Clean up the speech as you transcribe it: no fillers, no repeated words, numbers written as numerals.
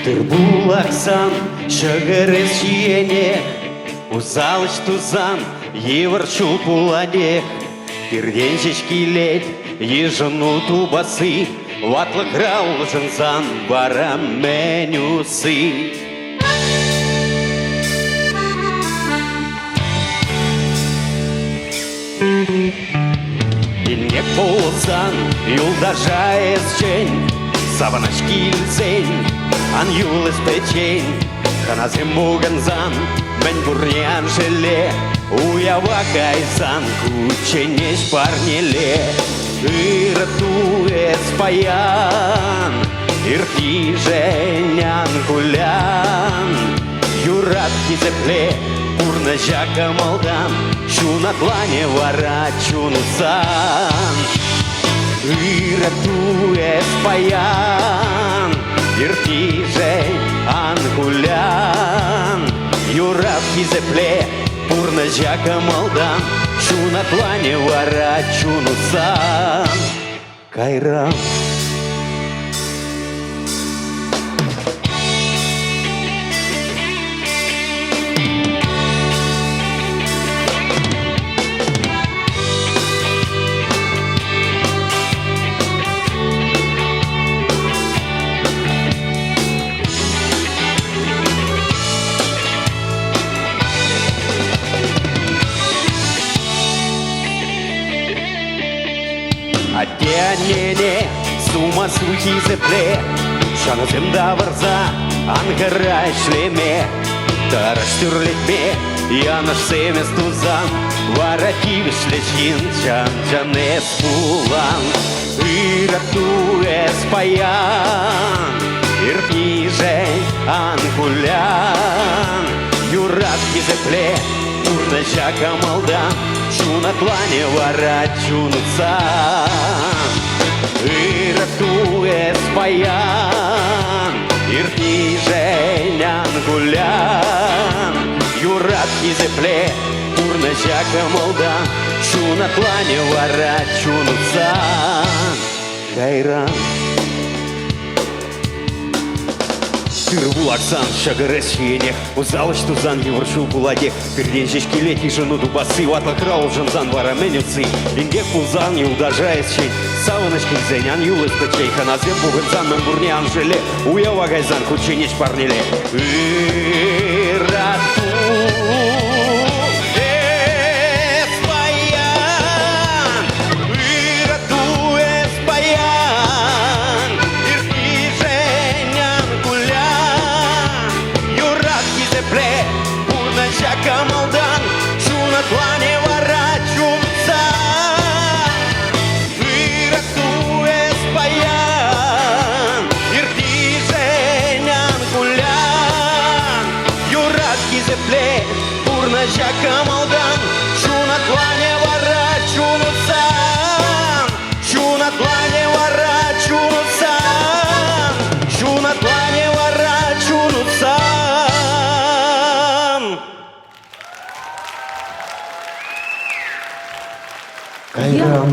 Тырбулаксан, шығырыз жиене, Узалыш тузан, еварчу пулане, Кирден шешкилет, ежыну тубасы, Ватлы крау жынзан, бара мен усы. Илнек болсан, юлдажайыз жен, Саваныш килсен, ан юлыз печен, Ханазем буганзан, мен бурьян желе, Уява кайсан, кученеш парнеле. Иратуес паян, ирти женян гулян, Юрат кизепле, пурна жака малдан, Чуна тлане вара чунусан. Иратуес паян, ирти женян гулян, Юрат кизепле, пурна жака малдан, Чуна тлане вара чунусан. Кайран. Атянене, сума сухи зепле, Шаназем даварза, ангара шлеме, Тараштюрлетме, Янаш семес тузан, Варативиш лечин, Чан-чанес пулан. Иратуес паян, Иртниже ангулян, Юратки зепле, Урна жака малдан, Чуна тлане вара чунусан. Иратуес паян, ирти женян гулян, Юратки зепле, урна жака молдан, Чуна тлане вара чунусан. Кайран. Тырбулаксан, шагырес шиене, Узалыш тузан, еварчу пуладе, Кирден шешкилет, ежыну дубасы, Ватлы крау жынзан, вара мен усы. Ингек пулзан, юлдажайыз шен, Саваныш килсен, ан юлыз печей, Ханазем бугынзан, мен бурне анжеле, Уява гайзан, кученеш парнеле. Жака малдан, Чуна тлане вара чунусан. Иратуес паян, ирти женян гулян, Юратки зепле, урна жака малдан, Чуна тлане вара чунусан. Чуна тлане вара чунусан, Чуна тлане вара чунусан. Кайран.